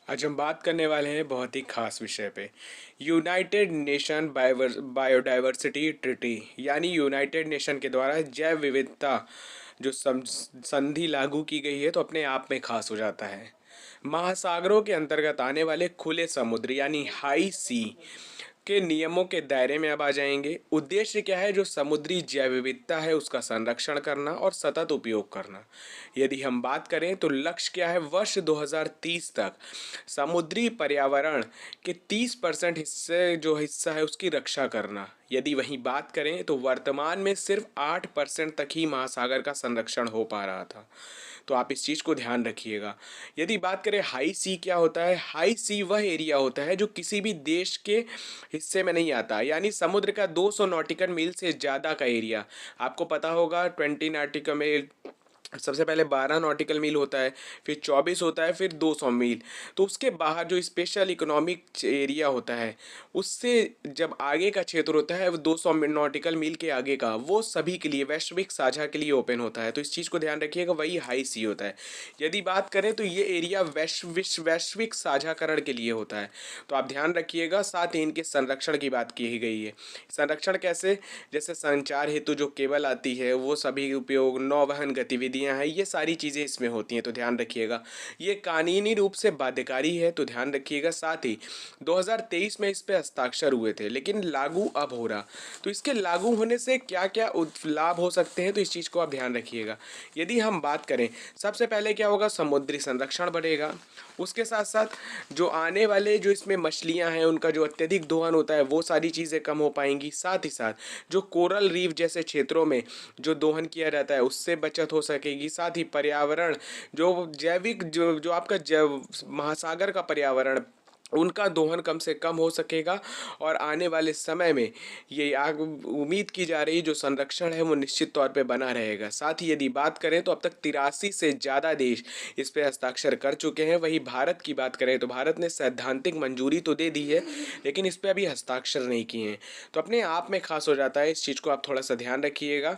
आज हम बात करने वाले हैं बहुत ही खास विषय पे। यूनाइटेड नेशन बायोडाइवर्सिटी ट्रिटी यानी यूनाइटेड नेशन के द्वारा जैव विविधता जो संधि लागू की गई है तो अपने आप में खास हो जाता है। महासागरों के अंतर्गत आने वाले खुले समुद्र यानी हाई सी के नियमों के दायरे में अब आ जाएंगे। उद्देश्य क्या है? जो समुद्री जैव विविधता है उसका संरक्षण करना और सतत उपयोग करना। यदि हम बात करें तो लक्ष्य क्या है? वर्ष 2030 तक समुद्री पर्यावरण के 30% हिस्से जो हिस्सा है उसकी रक्षा करना। यदि वहीं बात करें तो वर्तमान में सिर्फ 8% तक ही महासागर का संरक्षण हो पा रहा था। तो आप इस चीज़ को ध्यान रखिएगा। यदि बात करें हाई सी क्या होता है? हाई सी वह एरिया होता है जो किसी भी देश के हिस्से में नहीं आता, यानी समुद्र का 200 नॉटिकल मील से ज़्यादा का एरिया। आपको पता होगा 20 नॉटिकल मील, सबसे पहले 12 नॉटिकल मील होता है, फिर 24 होता है, फिर 200 मील। तो उसके बाहर जो स्पेशल इकोनॉमिक एरिया होता है उससे जब आगे का क्षेत्र होता है वो 200 नॉटिकल मील के आगे का, वो सभी के लिए वैश्विक साझा के लिए ओपन होता है। तो इस चीज़ को ध्यान रखिएगा, वही हाई सी होता है। यदि बात करें तो ये एरिया वैश्विक साझाकरण के लिए होता है। तो आप ध्यान रखिएगा। साथ ही इनके संरक्षण की बात की गई है। संरक्षण कैसे? जैसे संचार हेतु जो केबल आती है वो सभी उपयोग, नौवहन गतिविधियां हैं, ये सारी चीज़ें इसमें होती हैं। तो ध्यान रखिएगा, ये कानूनी रूप से बाध्यकारी है, तो ध्यान रखिएगा। साथ ही 2023 में इस पे हस्ताक्षर हुए थे, लेकिन लागू अब हो रहा। तो इसके लागू होने से क्या क्या लाभ हो सकते हैं, तो इस चीज़ को आप ध्यान रखिएगा। यदि हम बात करें, सबसे पहले क्या होगा? समुद्री संरक्षण बढ़ेगा। उसके साथ साथ जो आने वाले जो इसमें मछलियां हैं उनका जो अत्यधिक दोहन होता है वो सारी चीज़ें कम हो पाएंगी। साथ ही साथ जो कोरल रीफ जैसे क्षेत्रों में जो दोहन किया जाता है उससे बचत हो सकेगी। साथ ही पर्यावरण जो जैविक जो आपका जैव महासागर का पर्यावरण, उनका दोहन कम से कम हो सकेगा। और आने वाले समय में ये आग उम्मीद की जा रही जो संरक्षण है वो निश्चित तौर पे बना रहेगा। साथ ही यदि बात करें तो अब तक 83 से ज़्यादा देश इस पे हस्ताक्षर कर चुके हैं। वही भारत की बात करें तो भारत ने सैद्धांतिक मंजूरी तो दे दी है, लेकिन इस पे अभी हस्ताक्षर नहीं किए हैं। तो अपने आप में खास हो जाता है। इस चीज़ को आप थोड़ा सा ध्यान रखिएगा।